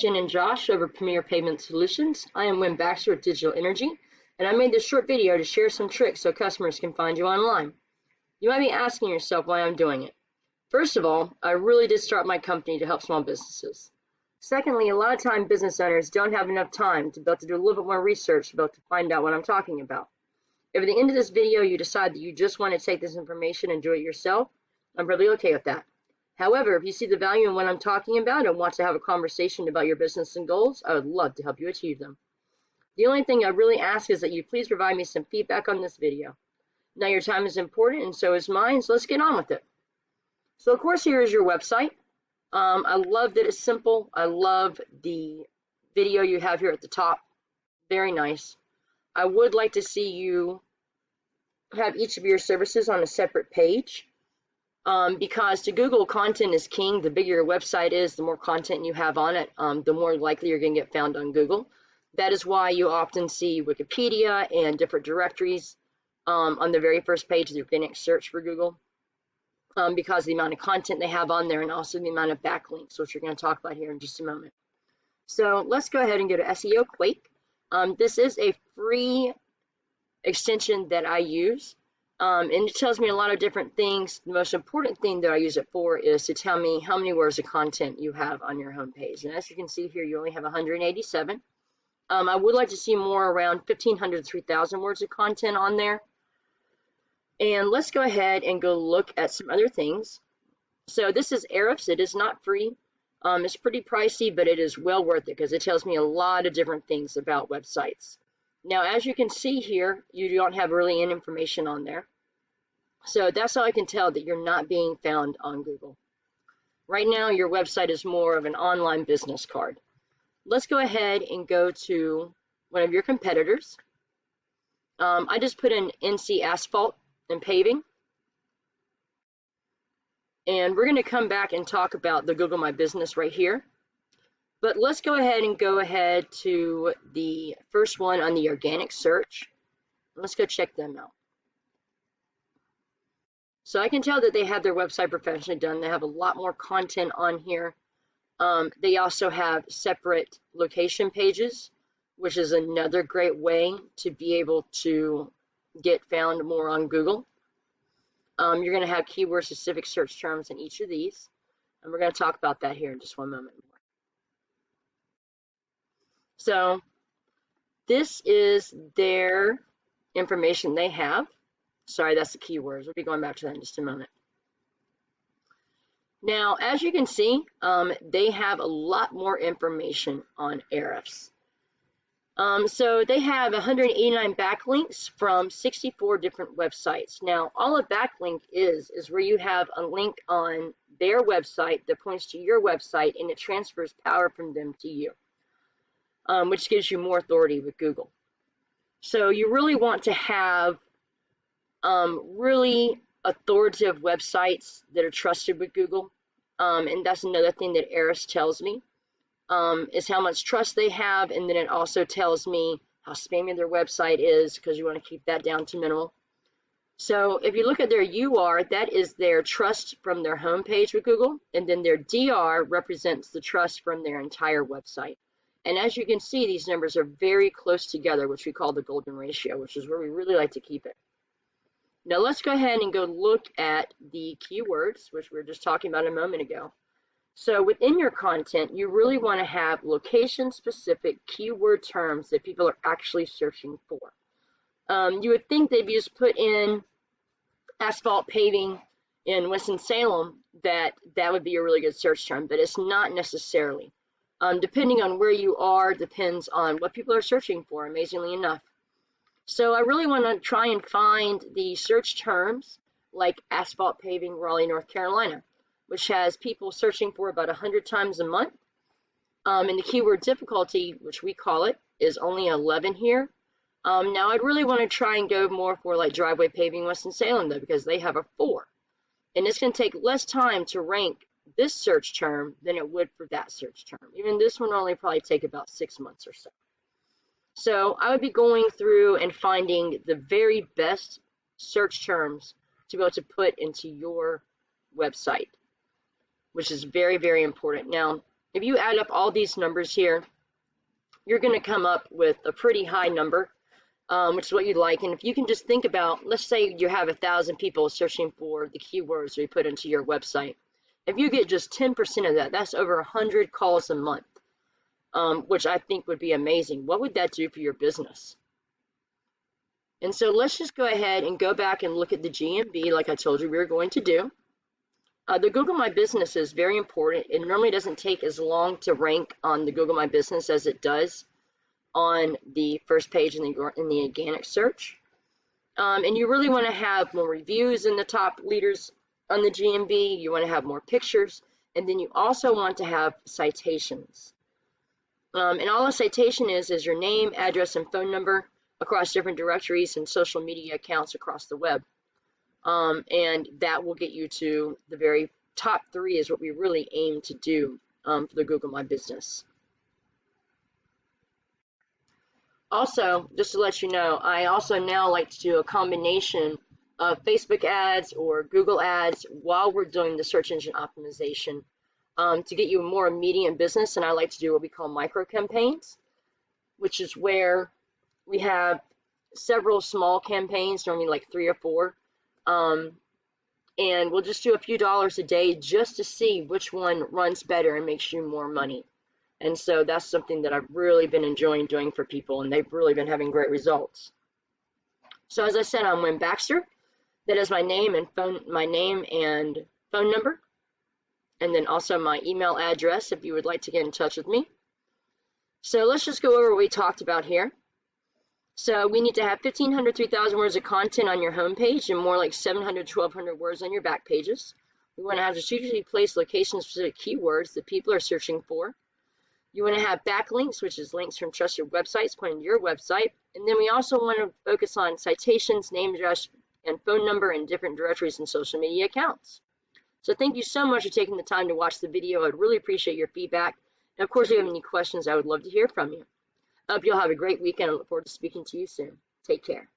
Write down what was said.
Jen and Josh over Premier Pavement Solutions. I am Win Baxter with Digital Energy, and I made this short video to share some tricks so customers can find you online. You might be asking yourself why I'm doing it. First of all, I really did start my company to help small businesses. Secondly, a lot of time business owners don't have enough time to be able to do a little bit more research to find out what I'm talking about. If at the end of this video you decide that you just want to take this information and do it yourself, I'm really okay with that. However, if you see the value in what I'm talking about and want to have a conversation about your business and goals, I would love to help you achieve them. The only thing I really ask is that you please provide me some feedback on this video. Now your time is important and so is mine, so let's get on with it. So of course here is your website. I love that it's simple. I love the video you have here at the top. Very nice. I would like to see you have each of your services on a separate page. Because to Google, content is king. The bigger your website is, the more content you have on it, the more likely you're going to get found on Google. That is why you often see Wikipedia and different directories on the very first page of the organic search for Google, because of the amount of content they have on there and also the amount of backlinks, which we're going to talk about here in just a moment. So let's go ahead and go to SEO Quake. This is a free extension that I use. And it tells me a lot of different things. The most important thing that I use it for is to tell me how many words of content you have on your homepage. And as you can see here, you only have 187. I would like to see more, around 1,500 to 3,000 words of content on there. And let's go ahead and go look at some other things. So this is Ahrefs. It is not free. It's pretty pricey, but it is well worth it because it tells me a lot of different things about websites. Now, as you can see here, you don't have really any information on there. So that's how I can tell that you're not being found on Google. Right now, your website is more of an online business card. Let's go ahead and go to one of your competitors. I just put in NC Asphalt and Paving. And we're going to come back and talk about the Google My Business right here. But let's go ahead to the first one on the organic search. Let's go check them out. So I can tell that they have their website professionally done. They have a lot more content on here. They also have separate location pages, which is another great way to be able to get found more on Google. You're going to have keyword specific search terms in each of these. And we're going to talk about that here in just one moment more. So this is their information they have. Sorry, that's the keywords. We'll be going back to that in just a moment. Now, as you can see, they have a lot more information on Ahrefs. So they have 189 backlinks from 64 different websites. Now, all a backlink is where you have a link on their website that points to your website and it transfers power from them to you, which gives you more authority with Google. So you really want to have really authoritative websites that are trusted with Google. And that's another thing that Ahrefs tells me, is how much trust they have. And then it also tells me how spammy their website is, because you want to keep that down to minimal. So if you look at their UR, that is their trust from their homepage with Google. And then their DR represents the trust from their entire website. And as you can see, these numbers are very close together, which we call the golden ratio, which is where we really like to keep it. Now let's go ahead and go look at the keywords, which we were just talking about a moment ago. So within your content, you really want to have location-specific keyword terms that people are actually searching for. You would think that if you just put in asphalt paving in Winston-Salem, that would be a really good search term, but it's not necessarily. Depending on where you are, depends on what people are searching for, amazingly enough. So I really want to try and find the search terms like asphalt paving, Raleigh, North Carolina, which has people searching for about 100 times a month. And the keyword difficulty, which we call it, is only 11 here. Now I'd really want to try and go more for like driveway paving Winston-Salem though, because they have a 4. And it's going to take less time to rank this search term than it would for that search term. Even this one will only probably take about 6 months or so. So I would be going through and finding the very best search terms to be able to put into your website, which is very, very important. Now, If you add up all these numbers here, you're going to come up with a pretty high number, which is what you'd like. And if you can just think about, let's say you have 1,000 people searching for the keywords we put into your website. If you get just 10% of that, that's over 100 calls a month, which I think would be amazing. What would that do for your business? And so let's just go ahead and go back and look at the GMB like I told you we were going to do. The Google My Business is very important. It normally doesn't take as long to rank on the Google My Business as it does on the first page in the organic search. And you really want to have more reviews in the top leaders on the GMB. You want to have more pictures, and then you also want to have citations. And all a citation is your name, address, and phone number across different directories and social media accounts across the web. And that will get you to the very top 3 is what we really aim to do for the Google My Business. Also, just to let you know, I also now like to do a combination of Facebook ads or Google ads while we're doing the search engine optimization to get you a more immediate business. And I like to do what we call micro campaigns, which is where we have several small campaigns, normally like 3 or 4. And we'll just do a few dollars a day just to see which one runs better and makes you more money. And so that's something that I've really been enjoying doing for people, and they've really been having great results. So as I said, I'm Wynn Baxter. That is my name and phone number, and then also my email address if you would like to get in touch with me. So let's just go over what we talked about here. So we need to have 1,500, 3,000 words of content on your home page and more like 700, 1,200 words on your back pages. We want to have strategically placed location-specific keywords that people are searching for. You want to have backlinks, which is links from trusted websites pointing to your website. And then we also want to focus on citations, name, address, and phone number in different directories and social media accounts. So thank you so much for taking the time to watch the video. I'd really appreciate your feedback. And of course, if you have any questions, I would love to hear from you. I hope you'll have a great weekend. I look forward to speaking to you soon. Take care.